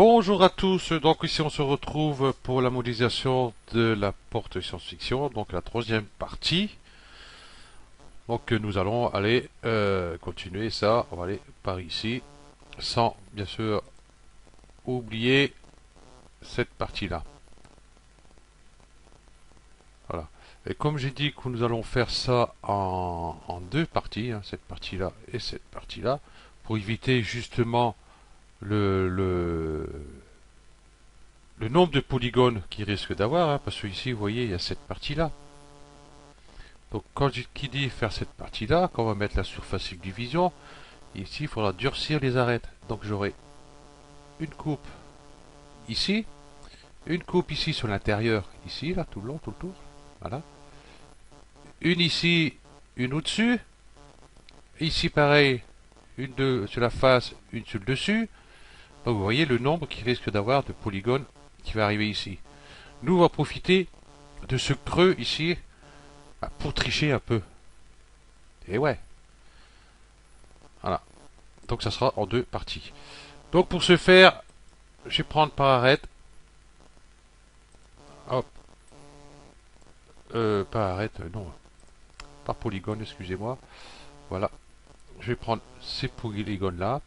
Bonjour à tous, donc ici on se retrouve pour la modélisation de la porte science-fiction, donc la troisième partie. Donc nous allons aller continuer ça, on va aller par ici, sans bien sûr oublier cette partie-là. Voilà. Et comme j'ai dit que nous allons faire ça en deux parties, hein, cette partie-là et cette partie-là, pour éviter justement le, le, le nombre de polygones qu'il risque d'avoir, hein, parce que ici vous voyez il y a cette partie-là. Donc qui dit faire cette partie-là, quand on va mettre la surface subdivision, ici il faudra durcir les arêtes. Donc j'aurai une coupe ici, une coupe ici sur l'intérieur, ici, là, tout le long, tout le tour. Voilà. Une ici, une au-dessus. Ici pareil, sur la face, une sur le dessus. Donc vous voyez le nombre qui risque d'avoir de polygones qui va arriver ici. Nous on va profiter de ce creux ici pour tricher un peu. Et ouais. Voilà. Donc ça sera en deux parties. Donc pour ce faire, je vais prendre par arête. Hop. Par arête, non. Par polygone, excusez-moi. Voilà. Je vais prendre ces polygones là.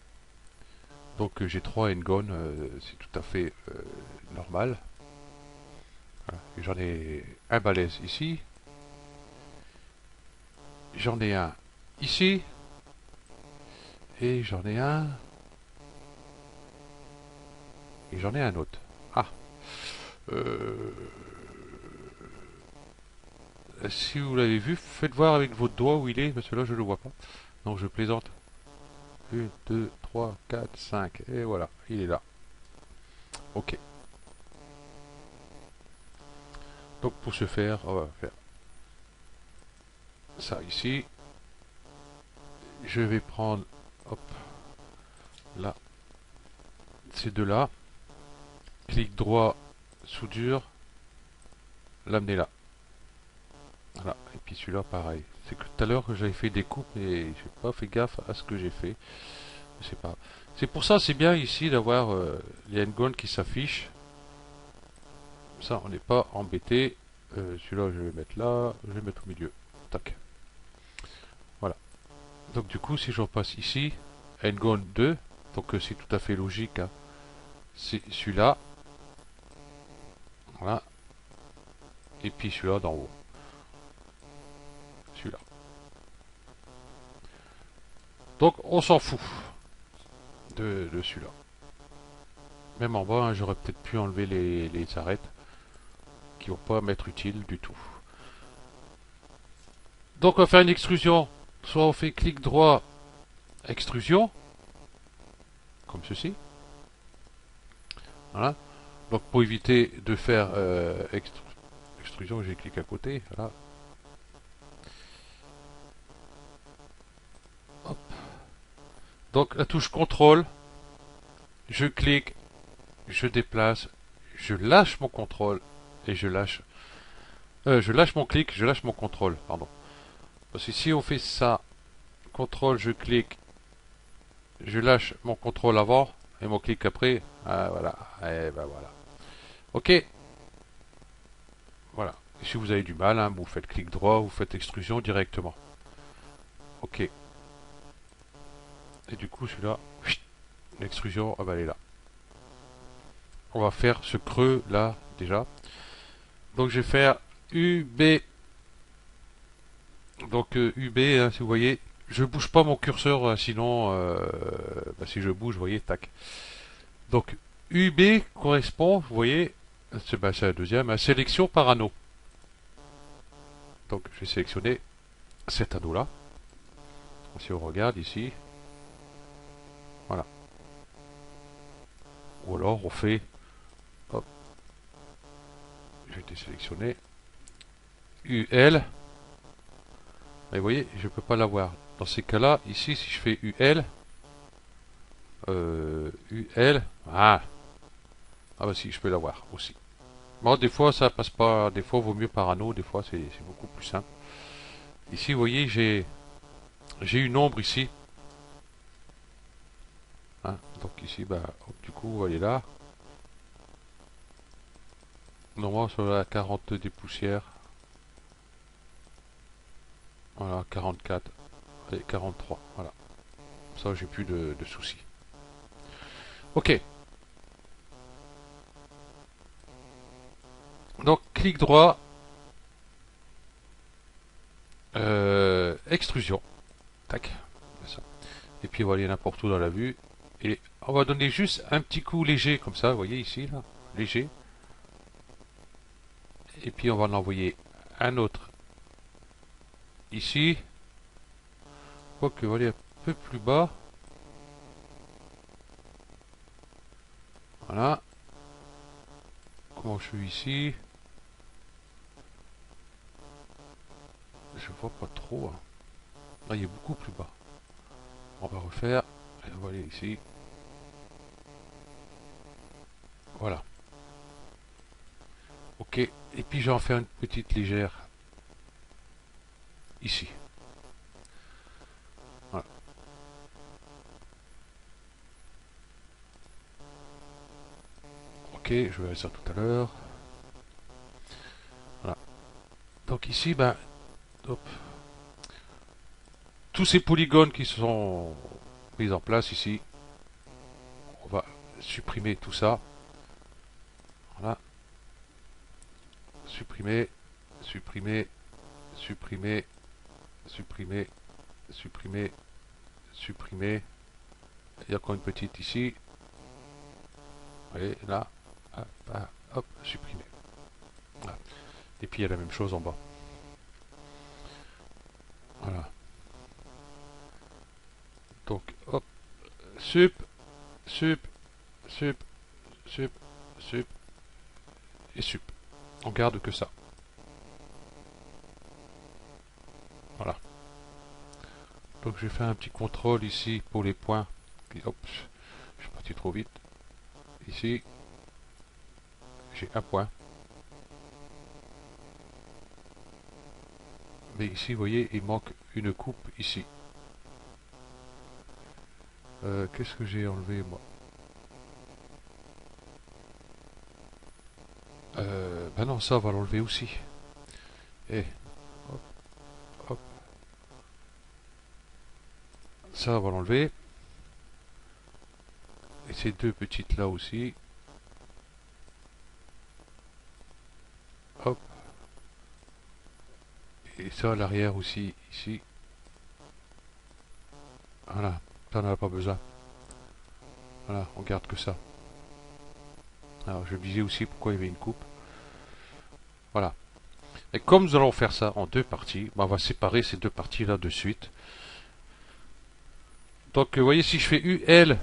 Donc j'ai 3 n-gones, c'est tout à fait normal. Voilà. J'en ai un balèze ici. J'en ai un ici. Et j'en ai un. Et j'en ai un autre. Ah. Euh, Si vous l'avez vu, faites voir avec votre doigt où il est, parce que là je ne le vois pas. Donc je plaisante. 1, 2, 3, 4, 5. Et voilà, il est là. Ok. Donc pour ce faire, on va faire ça ici. Je vais prendre, hop, là, ces deux-là. Clic droit, soudure, l'amener là. Voilà. Et puis celui-là, pareil. C'est que tout à l'heure que j'avais fait des coupes et j'ai pas fait gaffe à ce que j'ai fait. Je sais pas. C'est pour ça, c'est bien ici d'avoir les n-gones qui s'affichent. Ça, on n'est pas embêté. Celui-là, je vais mettre là. Je vais mettre au milieu. Tac. Voilà. Donc du coup, si je repasse ici, n-gone 2, donc c'est tout à fait logique. Hein. C'est celui-là. Voilà. Et puis celui-là d'en haut. Celui-là. Donc on s'en fout de celui-là. Même en bas, hein, j'aurais peut-être pu enlever les arêtes qui vont pas m'être utiles du tout. Donc on va faire une extrusion. Soit on fait clic droit, extrusion, comme ceci. Voilà. Donc pour éviter de faire extrusion, j'ai cliqué à côté. Voilà. Hop. Donc la touche contrôle, je clique, je déplace, je lâche mon contrôle et je lâche mon clic, je lâche mon contrôle, pardon. Parce que si on fait ça, contrôle, je clique, je lâche mon contrôle avant et mon clic après, ah, voilà, et ben voilà. Ok, voilà. Et si vous avez du mal, hein, vous faites clic droit, vous faites extrusion directement. Ok. Et du coup, celui-là, l'extrusion, ah bah elle est là. On va faire ce creux là déjà. Donc je vais faire UB. Donc UB, hein, si vous voyez, je bouge pas mon curseur, sinon, bah, si je bouge, vous voyez, tac. Donc UB correspond, vous voyez, c'est bah, la deuxième, à sélection par anneau. Donc je vais sélectionner cet anneau-là. Si on regarde ici, voilà. Ou alors on fait, hop, je vais désélectionner UL. Mais vous voyez, je ne peux pas l'avoir. Dans ces cas-là, ici, si je fais UL, UL, ah, ah bah si, je peux l'avoir aussi. Bon, des fois, ça passe pas, des fois, vaut mieux par anneau, des fois, c'est beaucoup plus simple. Ici, vous voyez, j'ai une ombre ici. Hein, donc ici, bah, du coup, elle est là. Normalement sur la 40 des poussières. Voilà, 44. Allez, 43. Voilà. Ça, j'ai plus de soucis. Ok. Donc, clic droit. Extrusion. Tac. Ça. Et puis, on va aller n'importe où dans la vue. Et on va donner juste un petit coup léger, comme ça, vous voyez ici, là. Léger. Et puis, on va en envoyer un autre ici. Quoique, on va aller un peu plus bas. Voilà. Comment je suis ici? Je vois pas trop. Hein. Là, il est beaucoup plus bas. On va refaire. Et on va aller ici. Voilà. Ok. Et puis, je vais en faire une petite légère ici. Voilà. Ok, je verrai ça tout à l'heure. Voilà. Donc ici, ben, hop. Tous ces polygones qui sont mis en place ici, on va supprimer tout ça. Voilà. Supprimer, supprimer, supprimer, supprimer, supprimer, supprimer. Il y a encore une petite ici. Et là, hop, hop, supprimer. Voilà. Et puis il y a la même chose en bas. Voilà. Donc, hop, sup, sup, sup, sup, sup et sup. On garde que ça. Voilà. Donc je vais faire un petit contrôle ici pour les points. Puis hop, je suis parti trop vite. Ici, j'ai un point. Mais ici, vous voyez, il manque une coupe ici. Qu'est-ce que j'ai enlevé moi? Ben non, ça on va l'enlever aussi. Et hop, hop. Ça on va l'enlever. Et ces deux petites là aussi. Hop. Et ça à l'arrière aussi, ici. Voilà, ça on n'en a pas besoin. Voilà, on garde que ça. Alors je me disais aussi pourquoi il y avait une coupe. Voilà. Et comme nous allons faire ça en deux parties, ben on va séparer ces deux parties là de suite. Donc vous voyez, si je fais UL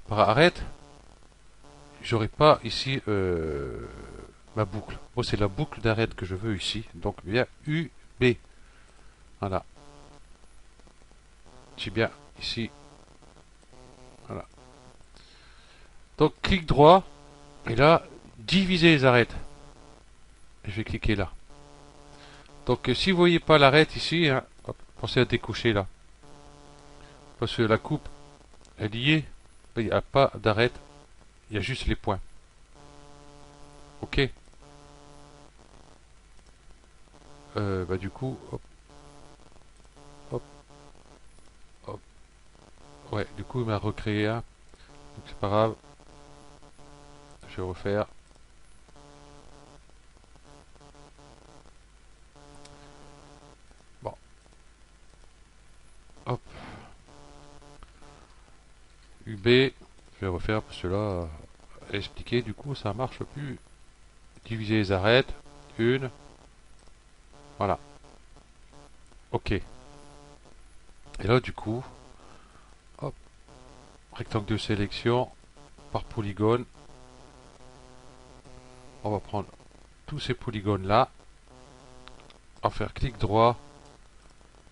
par arrête, j'aurai pas ici ma boucle. Moi c'est la boucle d'arrête que je veux ici. Donc bien UB. Voilà. J'ai bien ici. Voilà. Donc clic droit. Et là, diviser les arêtes. Je vais cliquer là. Donc si vous voyez pas l'arête ici, hein, hop, pensez à décocher là. Parce que la coupe, elle y est. Il n'y a pas d'arête. Il y a juste les points. Ok. Bah du coup, hop, hop, hop. Ouais, du coup il m'a recréé un. Donc c'est pas grave. Je vais refaire. Bon, hop. UB. Je vais refaire parce que là, expliquer, du coup ça marche plus. Diviser les arêtes. Une. Voilà. Ok. Et là du coup, hop, rectangle de sélection par polygone. On va prendre tous ces polygones là. On va faire clic droit,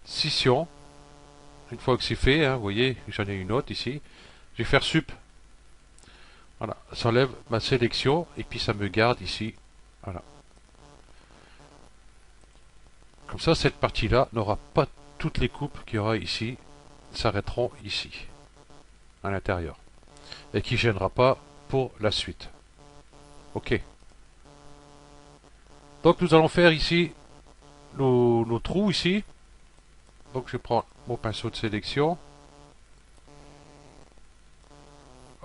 scission. Une fois que c'est fait, hein, vous voyez, j'en ai une autre ici. Je vais faire sup. Voilà, ça enlève ma sélection et puis ça me garde ici. Voilà. Comme ça, cette partie-là n'aura pas toutes les coupes qu'il y aura ici, s'arrêteront ici, à l'intérieur. Et qui ne gênera pas pour la suite. Ok. Donc nous allons faire ici nos trous ici. Donc je prends mon pinceau de sélection.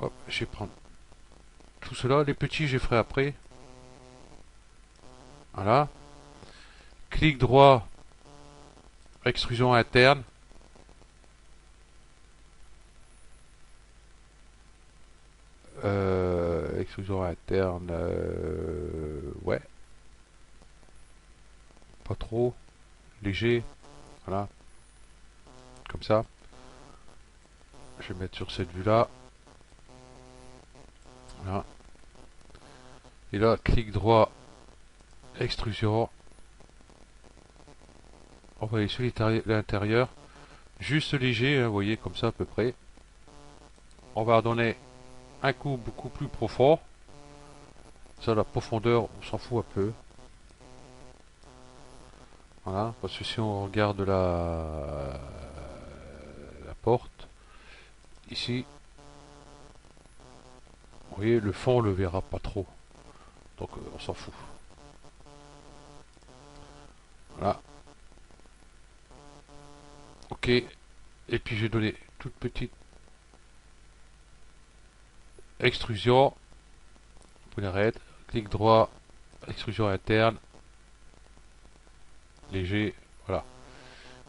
Hop, je vais prendre tout cela. Les petits, je les ferai après. Voilà. Clic droit, extrusion interne. Extrusion interne, ouais, pas trop, léger, voilà, comme ça. Je vais mettre sur cette vue-là. Voilà. Et là, clic droit, extrusion. On va aller sur l'intérieur. Juste léger, hein, vous voyez, comme ça à peu près. On va donner un coup beaucoup plus profond. Ça, la profondeur, on s'en fout un peu. Voilà, parce que si on regarde la porte, ici, vous voyez, le fond, on le verra pas trop. Donc, on s'en fout. Voilà. Ok. Et puis, j'ai donné toute petite extrusion. Vous l'arrêtez. Clic droit, extrusion interne. Léger. Voilà.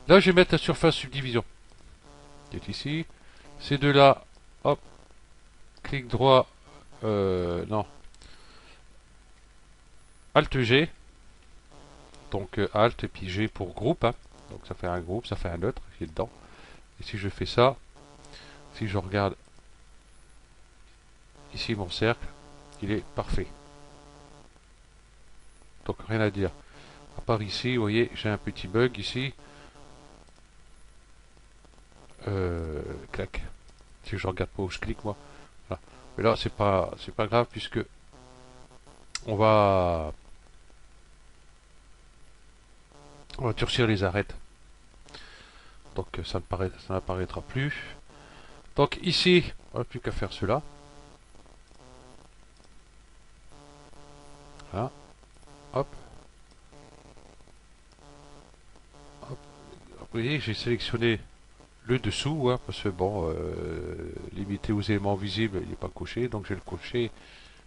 Là, je vais mettre la surface subdivision. Qui est ici. Ces deux-là, hop. Clic droit. Non. Alt G. Donc Alt et puis G pour groupe. Hein. Donc ça fait un groupe, ça fait un autre qui est dedans. Et si je fais ça, si je regarde ici mon cercle, il est parfait. Donc rien à dire. À part ici, vous voyez, j'ai un petit bug ici. Clac. Si je regarde pas où je clique moi. Voilà. Mais là c'est pas grave puisque on va on va durcir les arêtes. Donc ça n'apparaîtra plus. Donc ici, on n'a plus qu'à faire cela. Voilà. Hop. Hop. Vous voyez, j'ai sélectionné le dessous, hein, parce que bon, limité aux éléments visibles, il n'est pas coché, donc je vais le cocher.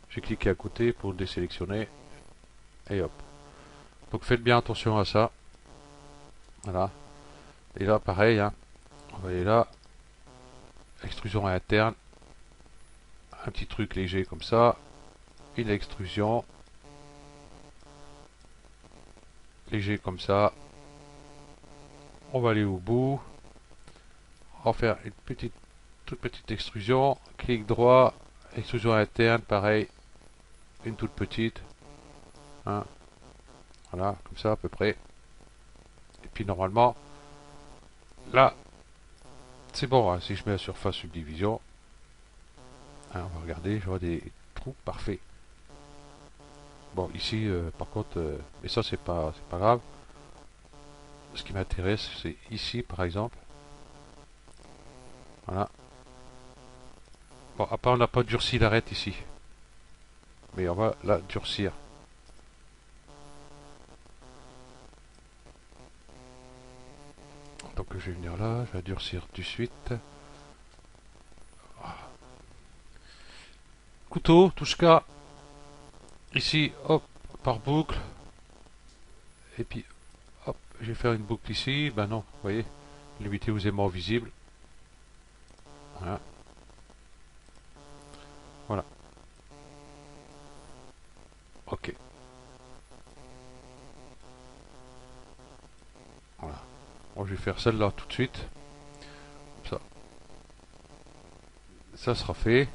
J'ai cliqué à côté pour le désélectionner. Et hop. Donc faites bien attention à ça. Voilà. Et là, pareil, hein. On va aller là. Extrusion interne. Un petit truc léger comme ça. Une extrusion. Léger comme ça. On va aller au bout. On va faire une toute petite extrusion. Clic droit. Extrusion interne, pareil. Une toute petite. Hein. Voilà, comme ça à peu près. Et puis normalement, là, c'est bon. Hein, si je mets la surface subdivision, hein, on va regarder, je vois des trous parfaits. Bon, ici, par contre, mais ça c'est pas grave. Ce qui m'intéresse, c'est ici, par exemple. Voilà. Bon, à part on n'a pas durci l'arête ici, mais on va la durcir. Donc je vais venir là, je vais durcir tout de suite. Couteau, touche-cas. Ici, hop, par boucle. Et puis, hop, je vais faire une boucle ici. Ben non, vous voyez, limiter aux aimants visibles. Voilà. Voilà. Ok. Voilà. Bon, je vais faire celle-là tout de suite. Comme ça. Ça sera fait.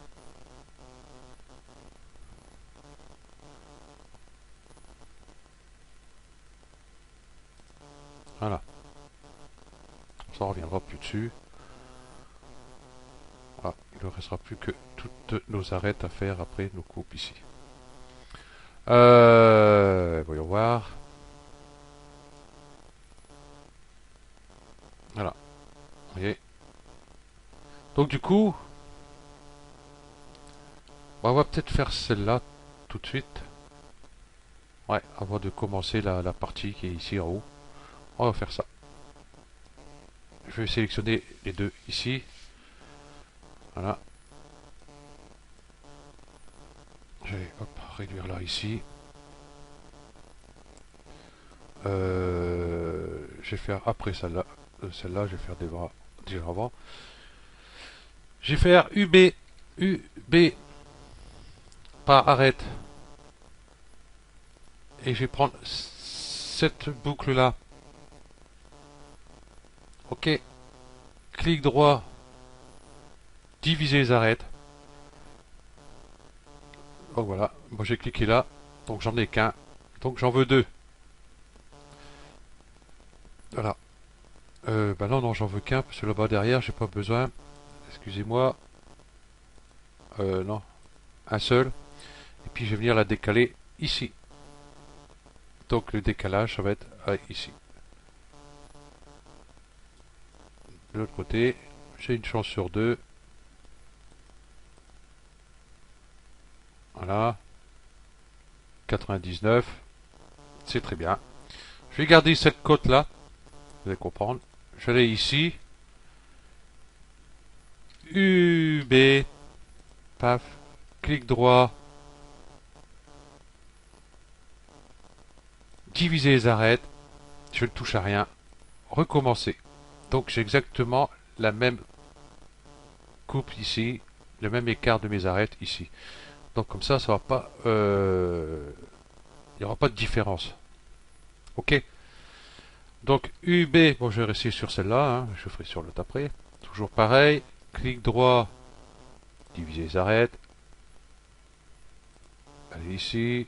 Voilà. Ça ne reviendra plus dessus. Voilà. Il ne restera plus que toutes nos arêtes à faire après nos coupes ici. Voyons voir. Voilà. Vous voyez. Donc du coup, on va peut-être faire celle-là tout de suite. Ouais, avant de commencer la partie qui est ici en haut. On va faire ça. Je vais sélectionner les deux ici. Voilà. Je vais réduire là ici. Je vais faire après celle-là. Celle-là, je vais faire des bras déjà avant. Je vais faire UB. UB. Pas arrête. Et je vais prendre cette boucle-là. Ok. Clic droit. Diviser les arêtes. Donc voilà. Moi j'ai cliqué là. Donc j'en ai qu'un. Donc j'en veux deux. Voilà. Bah non, j'en veux qu'un, parce que là-bas derrière, j'ai pas besoin. Excusez-moi. Non, un seul. Et puis je vais venir la décaler ici. Donc le décalage, ça va être ici. De l'autre côté, j'ai une chance sur deux. Voilà. 99. C'est très bien. Je vais garder cette côte là. Vous allez comprendre. Je vais aller ici. UB. Paf. Clic droit. Diviser les arêtes. Je ne touche à rien. Recommencer. Donc j'ai exactement la même coupe ici. Le même écart de mes arêtes ici. Donc comme ça va pas... il n'y aura pas de différence. Ok. Donc UB, bon je vais rester sur celle-là, hein, je ferai sur l'autre après. Toujours pareil, clic droit, diviser les arêtes. Allez ici.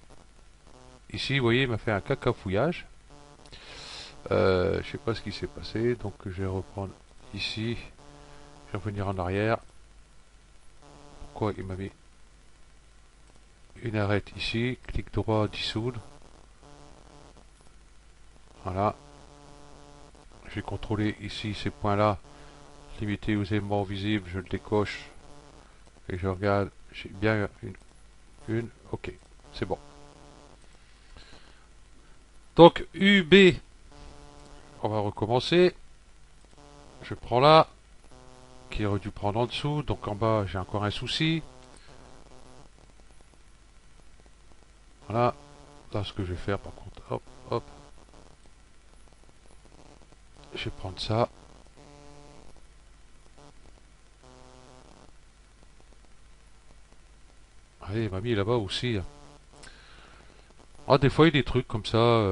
Ici, vous voyez, il m'a fait un cacafouillage. Je sais pas ce qui s'est passé, donc je vais reprendre ici. Je vais revenir en arrière. Pourquoi il m'a mis une arête ici, clic droit, dissoudre. Voilà. Je vais contrôler ici ces points-là. Limiter aux éléments visibles, je le décoche. Et je regarde, j'ai bien une. Ok, c'est bon. Donc UB, on va recommencer. Je prends là, qui aurait dû prendre en dessous. Donc en bas, j'ai encore un souci. Voilà. Là, ce que je vais faire, par contre, hop, hop. Je vais prendre ça. Allez, il m'a mis là-bas aussi. Ah, des fois, il y a des trucs comme ça.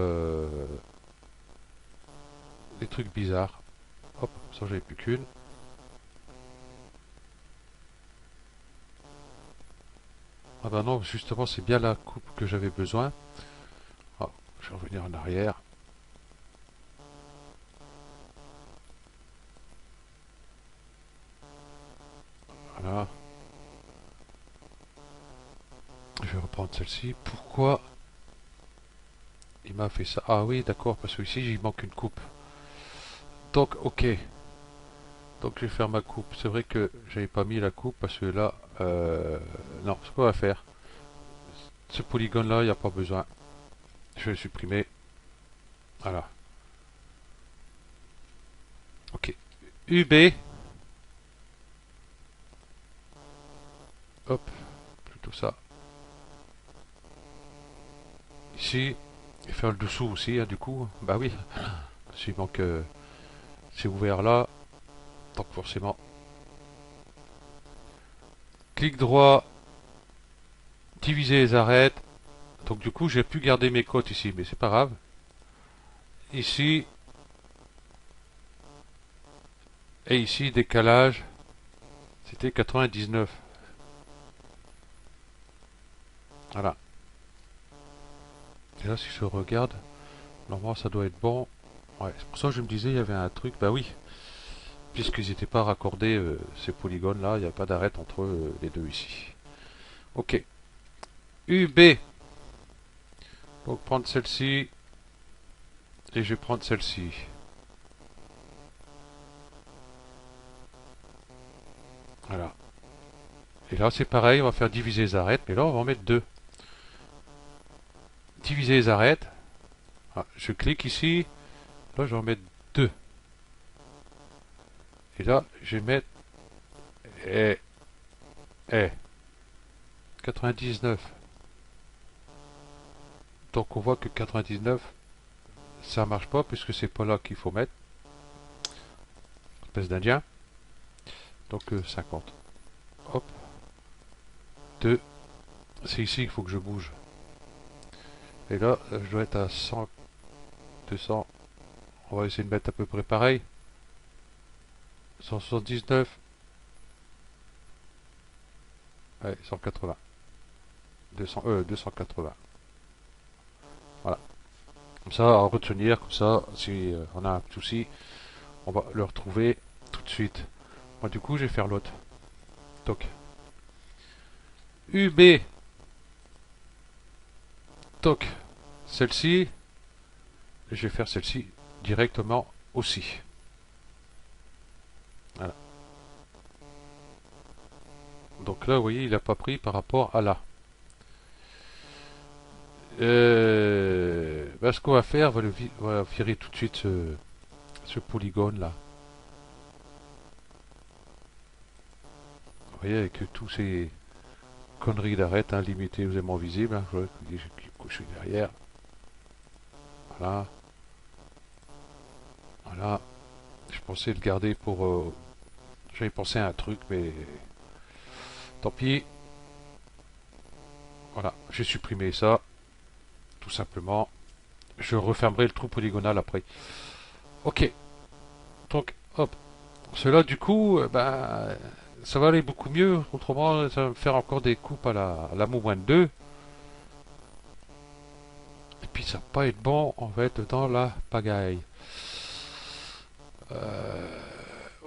Des trucs bizarres. Hop, ça, j'avais plus qu'une. Ah bah non, justement, c'est bien la coupe que j'avais besoin. Ah, je vais revenir en arrière. Voilà. Je vais reprendre celle-ci. Pourquoi il m'a fait ça? Ah oui, d'accord, parce que ici, il manque une coupe. Donc, ok. Donc, je vais faire ma coupe. C'est vrai que j'avais pas mis la coupe parce que là, non, ce qu'on va faire, ce polygone-là, il n'y a pas besoin. Je vais le supprimer. Voilà. Ok. UB. Hop. Plutôt ça. Ici. Et faire le dessous aussi, hein, du coup. Bah oui. S'il manque... c'est ouvert là. Donc forcément. Clic droit. Diviser les arêtes. Donc du coup, j'ai pu garder mes côtes ici. Mais c'est pas grave. Ici. Et ici, décalage. C'était 99. Voilà. Et là, si je regarde, normalement, ça doit être bon. Ouais, c'est pour ça que je me disais, il y avait un truc. Bah oui, puisqu'ils n'étaient pas raccordés, ces polygones-là, il n'y a pas d'arête entre les deux ici. Ok. UB. Donc, prendre celle-ci. Et je vais prendre celle-ci. Voilà. Et là, c'est pareil, on va faire diviser les arêtes, mais là, on va en mettre deux. diviser les arêtes. Ah, je clique ici. Là, je vais en mettre 2. Et là, je vais mettre eh, 99. Donc on voit que 99, ça marche pas puisque c'est pas là qu'il faut mettre. Espèce d'indien. Donc 50. Hop. 2. C'est ici qu'il faut que je bouge. Et là, je dois être à 100, 200. On va essayer de mettre à peu près pareil. 179. Ouais, 180. 280. Voilà. Comme ça, à retenir, comme ça, si on a un souci, on va le retrouver tout de suite. Moi, du coup, je vais faire l'autre. Toc. UB. Toc. Celle-ci. Je vais faire celle-ci directement aussi. Voilà. Donc là, vous voyez, il n'a pas pris par rapport à là. Ce qu'on va faire, on va virer tout de suite ce polygone là. Vous voyez, avec tous ces conneries d'arête, hein, limitées aux aimants visibles. Hein, je suis derrière. Voilà. Voilà. Je pensais le garder pour... j'avais pensé à un truc, mais... Tant pis. Voilà, j'ai supprimé ça. Tout simplement. Je refermerai le trou polygonal après. Ok. Donc, hop. Cela, du coup, ça va aller beaucoup mieux. Autrement, ça va me faire encore des coupes à la -2. Et puis, ça va pas être bon, en fait, dans la pagaille.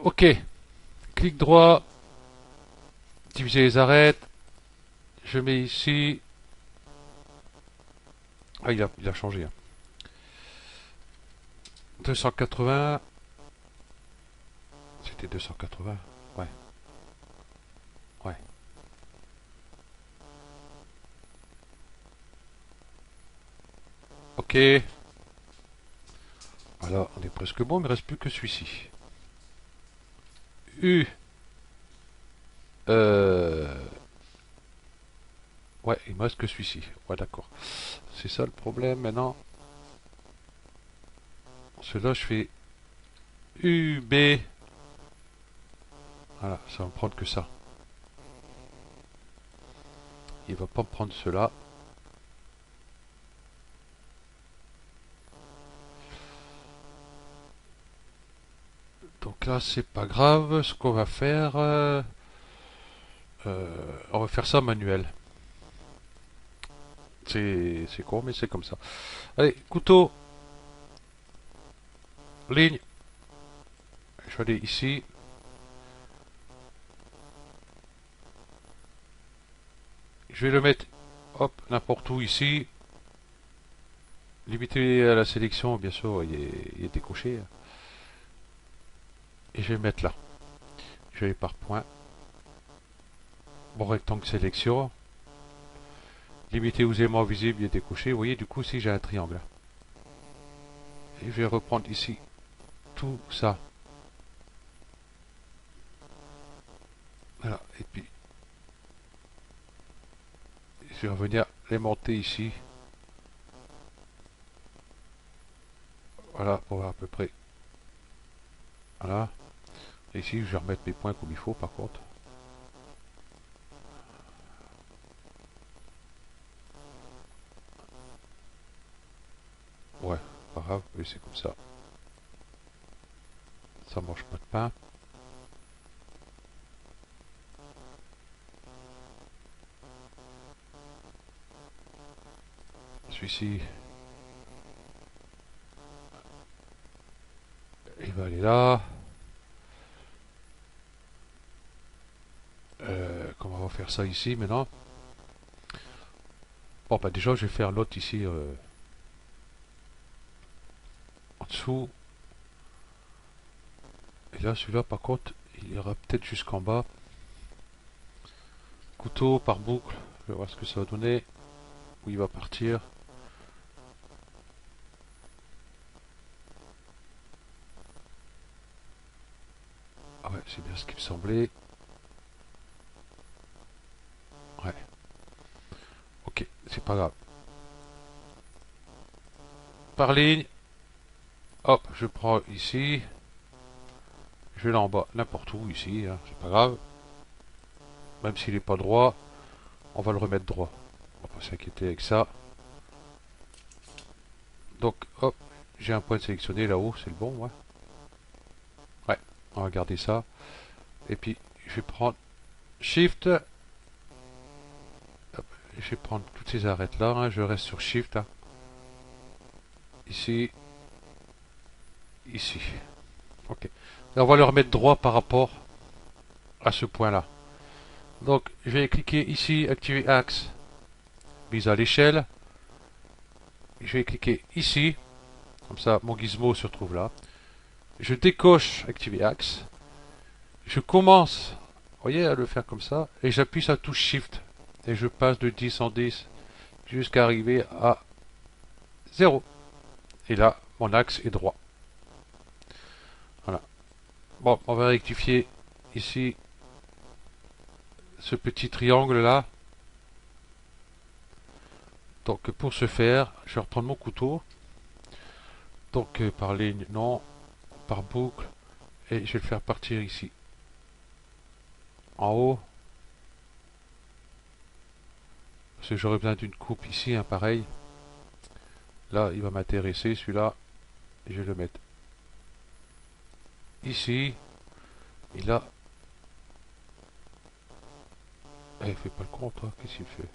Ok. Clic droit. Diviser les arêtes. Je mets ici. Ah, il a changé. Hein. 280. C'était 280. Ouais. Ouais. Ok. Voilà, on est presque bon, il ne reste plus que celui-ci. U. Ouais, il me reste que celui-ci. Ouais, d'accord. C'est ça le problème maintenant. Celui-là, je fais UB. Voilà, ça va me prendre que ça. Il va pas me prendre cela. Donc là, c'est pas grave. Ce qu'on va faire, on va faire ça manuel. C'est con, mais c'est comme ça. Allez, couteau, ligne. Je vais aller ici. Je vais le mettre, hop, n'importe où ici. Limité à la sélection, bien sûr, il est décoché. Et je vais le mettre là. Je vais aller par point. Bon rectangle sélection. Limité aux éléments visibles, il est décoché. Vous voyez, du coup, si j'ai un triangle. Et je vais reprendre ici tout ça. Voilà. Et puis, je vais revenir les monter ici. Voilà, pour voir à peu près. Voilà. Et ici, je vais remettre mes points comme il faut, par contre. Ouais, pas grave, oui, c'est comme ça. Ça mange pas de pain. Celui-ci, il va aller là. Comment on va faire ça ici maintenant? Bon, bah déjà, je vais faire l'autre ici en dessous. Et là, celui-là, par contre, il ira peut-être jusqu'en bas. Couteau par boucle. Je vais voir ce que ça va donner. Où il va partir. Ouais, c'est bien ce qui me semblait. Ouais. Ok, c'est pas grave. Par ligne. Hop, je prends ici. Je vais là en bas, n'importe où ici, hein, c'est pas grave. Même s'il n'est pas droit, on va le remettre droit. On va pas s'inquiéter avec ça. Donc, hop, j'ai un point sélectionné là-haut, c'est le bon, ouais. Ouais, on va garder ça. Et puis, je vais prendre Shift. Hop, je vais prendre toutes ces arêtes là, hein, je reste sur Shift. Hein. Ici, ici. Ok. Et on va le remettre droit par rapport à ce point-là. Donc, je vais cliquer ici, activer axe, mise à l'échelle. Je vais cliquer ici, comme ça mon gizmo se retrouve là. Je décoche activer axe. Je commence, vous voyez, à le faire comme ça, et j'appuie sur la touche Shift. Et je passe de 10 en 10 jusqu'à arriver à 0. Et là, mon axe est droit. Voilà. Bon, on va rectifier ici ce petit triangle là. Donc pour ce faire, je vais reprendre mon couteau. Donc par ligne, non, par boucle, et je vais le faire partir ici. En haut. Parce que j'aurais besoin d'une coupe ici, hein, pareil. Là, il va m'intéresser celui-là. Et je vais le mettre ici. Et là. Eh, fais pas le con, toi. Qu'est-ce qu'il fait?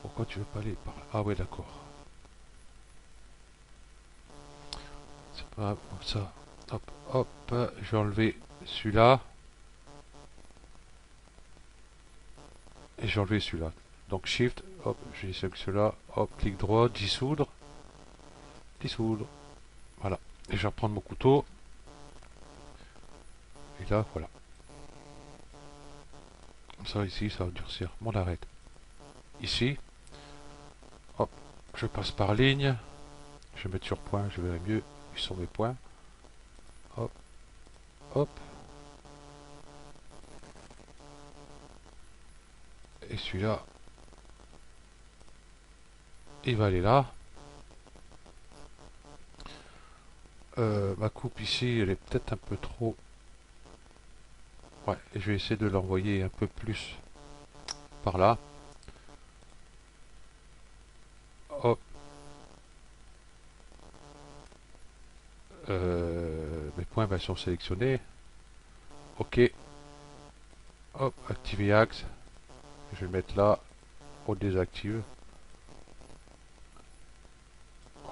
Pourquoi tu veux pas aller par là? Ah ouais, d'accord. C'est pas grave, comme ça. Hop, hop. Je vais enlever celui-là. Et je vais enlever celui-là. Donc Shift, hop, j'ai celui-là. Hop, clic droit, dissoudre. Dissoudre. Voilà. Et je vais reprendre mon couteau. Et là, voilà. Comme ça, ici, ça va durcir mon arête. Ici. Hop, je passe par ligne. Je vais mettre sur point, je verrai mieux. Ils sont mes points. Hop, hop. Et celui-là, il va aller là. Ma coupe ici, elle est peut-être un peu trop... Ouais, et je vais essayer de l'envoyer un peu plus par là. Hop. Mes points sont sélectionnés. Ok. Hop, activer axe. Je vais le mettre là. On désactive.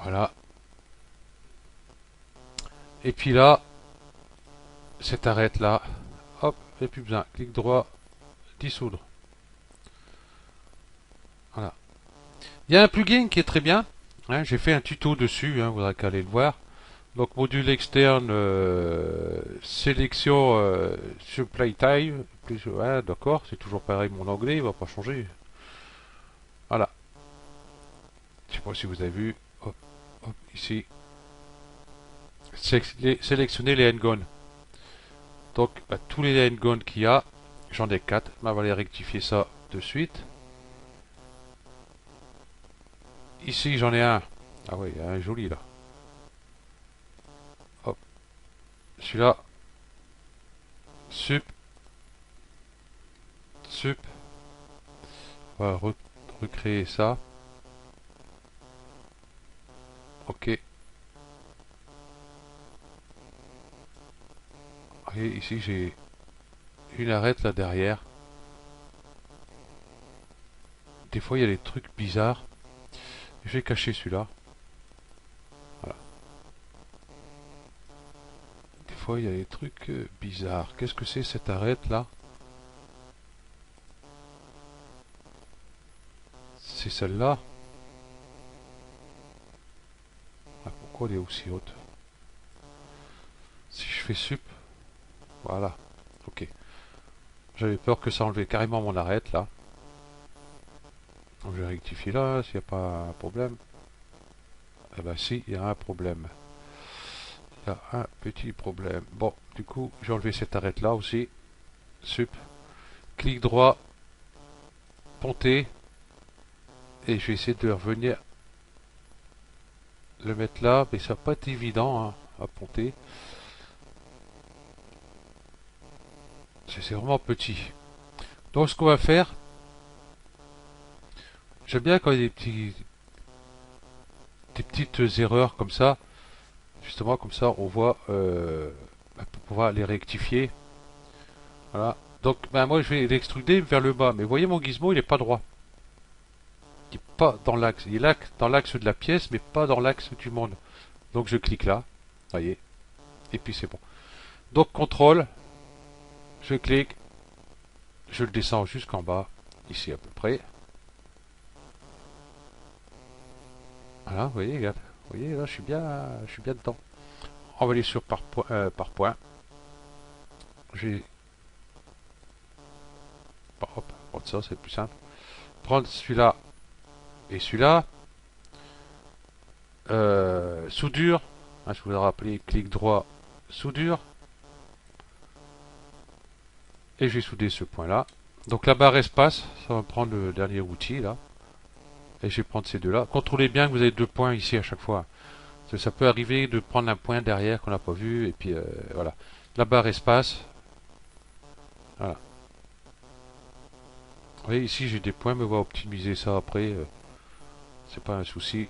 Voilà. Et puis là, cette arête là. Hop, j'ai plus besoin. Clic droit, dissoudre. Voilà. Il y a un plugin qui est très bien. Hein, j'ai fait un tuto dessus, hein, vous n'aurez qu'à aller le voir. Donc module externe, sélection supply time. Plus, ouais, d'accord, c'est toujours pareil mon anglais, il va pas changer. Voilà. Je sais pas si vous avez vu. Hop, hop, ici. Sélectionner les handguns. Donc bah, tous les handguns qu'il y a, j'en ai 4. On va aller rectifier ça de suite. Ici j'en ai un. Ah ouais, il y a un joli là. Hop. Celui-là. Sup. Sup. On va recréer ça. Ok. Et ici j'ai une arête là derrière. Des fois il y a des trucs bizarres. Je vais cacher celui-là. Voilà. Des fois il y a des trucs bizarres. Qu'est-ce que c'est cette arête là? C'est celle-là. Ah, pourquoi elle est aussi haute? Si je fais sup. Voilà. Ok. J'avais peur que ça enlevait carrément mon arête là. Donc je rectifie là, s'il n'y a pas un problème. Eh ben si, il y a un problème. Il y a un petit problème. Bon, du coup, j'ai enlevé cette arête là aussi. Sup. Clic droit, ponter. Et je vais essayer de revenir le mettre là. Mais ça va pas être évident hein, à ponter. C'est vraiment petit. Donc ce qu'on va faire, j'aime bien quand il y a des petites erreurs comme ça. Justement, comme ça, on voit pour pouvoir les rectifier. Voilà. Donc, ben, moi, je vais l'extruder vers le bas. Mais vous voyez, mon gizmo, il n'est pas droit. Il n'est pas dans l'axe. Il est dans l'axe de la pièce, mais pas dans l'axe du monde. Donc, je clique là. Voyez. Et puis, c'est bon. Donc, contrôle. Je clique. Je le descends jusqu'en bas. Ici, à peu près. Voilà, vous voyez, regarde. Vous voyez, là, je suis bien dedans. On va aller sur par point. J'ai. Hop, prendre ça, c'est plus simple. Prendre celui-là et celui-là. Soudure. Hein, je vous ai rappelé, clic droit, soudure. Et j'ai soudé ce point-là. Donc la barre espace, ça va prendre le dernier outil là. Et je vais prendre ces deux-là. Contrôlez bien que vous avez deux points ici à chaque fois. Parce que ça peut arriver de prendre un point derrière qu'on n'a pas vu. Et puis voilà. La barre espace. Voilà. Vous voyez ici j'ai des points, mais on va optimiser ça après. C'est pas un souci.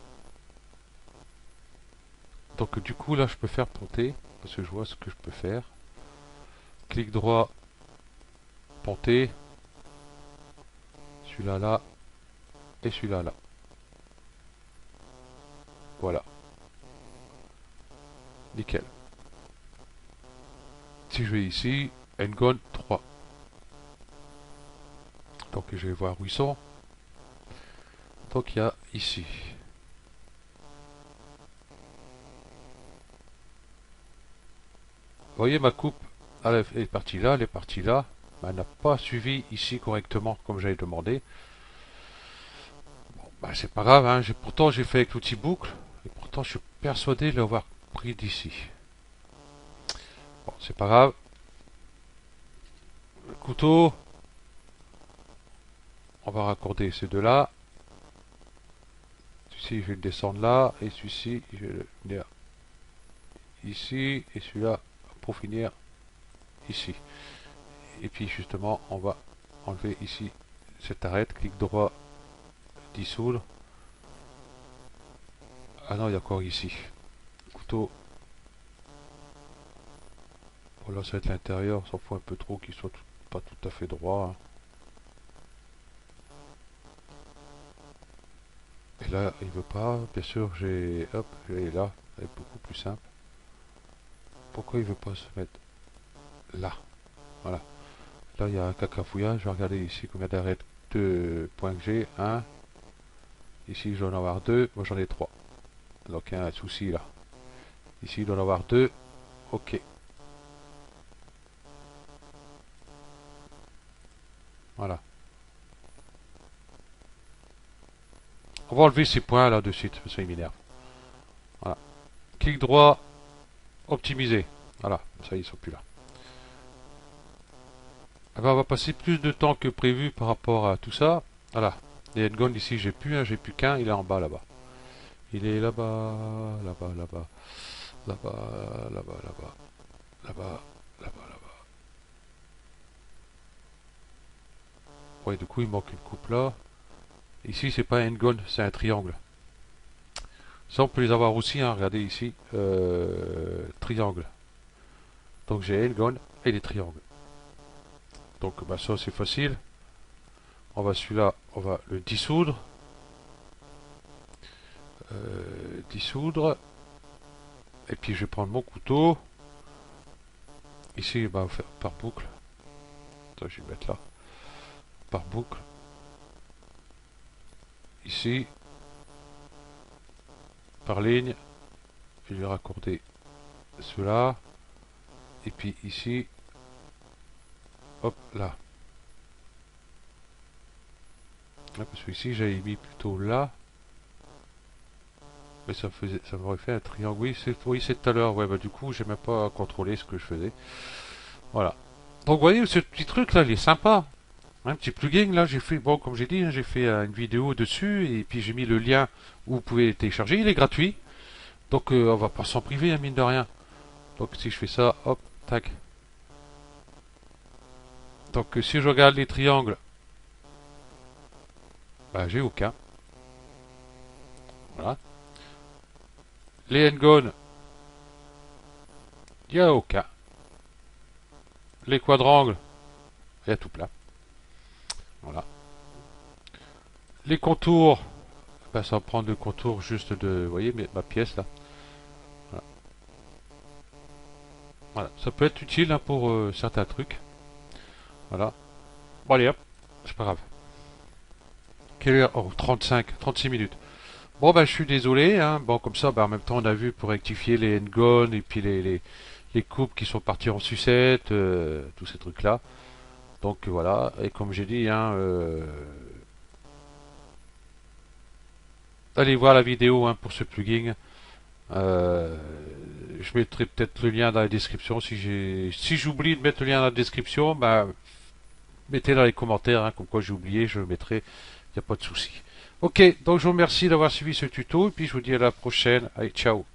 Donc du coup là je peux faire ponter. Parce que je vois ce que je peux faire. Clic droit, ponter. Celui-là là. Et celui-là là. Voilà. Nickel. Si je vais ici, Ngon 3. Donc je vais voir où ils sont. Donc il y a ici. Vous voyez ma coupe, elle est partie là, elle est partie là. Mais elle n'a pas suivi ici correctement comme j'avais demandé. Bon, bah, c'est pas grave, hein. Pourtant j'ai fait avec l'outil boucle. Et pourtant je suis persuadé de l'avoir pris d'ici. Bon, c'est pas grave. Le couteau. On va raccorder ces deux-là. Celui-ci, je vais le descendre là. Et celui-ci, je vais le venir ici. Et celui-là, pour finir, ici. Et puis justement, on va enlever ici cette arête. Clic droit, dissoudre. Ah non, il y a encore ici. Couteau. Voilà, ça va être l'intérieur. S'en fout un peu trop qu'il soit pas tout à fait droit, hein. Et là, il veut pas. Bien sûr, j'ai... Hop, j'ai là. C'est beaucoup plus simple. Pourquoi il veut pas se mettre là? Voilà. Là, il y a un cacafouillage. Je vais regarder ici combien d'arêtes de points que j'ai. Un. Ici, je dois en avoir deux. Moi, j'en ai trois. Donc, il y a un souci là. Ici, il doit en avoir deux. Ok. Voilà. On va enlever ces points là de suite. Ça, il m'énerve. Voilà. Clic droit. Optimiser. Voilà. Ça, ils sont plus là. Eh ben, on va passer plus de temps que prévu par rapport à tout ça. Voilà. Les endgones ici, j'ai plus qu'un. Il est en bas là-bas. Il est là-bas, là-bas, là-bas, là-bas, là-bas, là-bas, là-bas, là-bas, là-bas. Ouais, du coup, il manque une coupe là. Ici, c'est pas un endgone, c'est un triangle. Ça, on peut les avoir aussi, hein. Regardez ici. Triangle. Donc, j'ai endgone et les triangles. Donc, bah, ça, c'est facile. On va celui-là, on va le dissoudre. Dissoudre. Et puis, je vais prendre mon couteau. Ici, bah, on va faire par boucle. Attends, je vais mettre là. Par boucle. Ici, par ligne, je vais raccorder cela, et puis ici, hop, là. Là parce que ici, j'avais mis plutôt là. Mais ça m'aurait fait un triangle. Oui, c'est tout à l'heure. Ouais, bah du coup, j'ai même pas contrôlé ce que je faisais. Voilà. Donc, vous voyez, ce petit truc là, il est sympa. Un petit plugin là, j'ai fait, bon, comme j'ai dit, hein, j'ai fait une vidéo dessus et puis j'ai mis le lien où vous pouvez le télécharger. Il est gratuit. Donc, on va pas s'en priver, hein, mine de rien. Donc, si je fais ça, hop, tac. Donc, si je regarde les triangles, bah, j'ai aucun. Voilà. Les n-gones, il n'y a aucun. Les quadrangles, il y a tout plein. Voilà. Les contours, bah, ça va prendre le contour juste de, vous voyez, ma pièce là. Voilà. Voilà. Ça peut être utile hein, pour certains trucs. Voilà. Bon, allez hop, c'est pas grave. Quelle heure? Oh, 36 minutes. Bon, bah, je suis désolé. Hein. Bon, comme ça, bah, en même temps, on a vu pour rectifier les n-gones et puis les coupes qui sont parties en sucette, tous ces trucs-là. Donc voilà, et comme j'ai dit, hein, allez voir la vidéo hein, pour ce plugin. Euh, je mettrai peut-être le lien dans la description. Si j'oublie de mettre le lien dans la description, bah, mettez dans les commentaires, hein, comme quoi j'ai oublié, je le mettrai, il n'y a pas de souci. Ok, donc je vous remercie d'avoir suivi ce tuto, et puis je vous dis à la prochaine. Allez, ciao.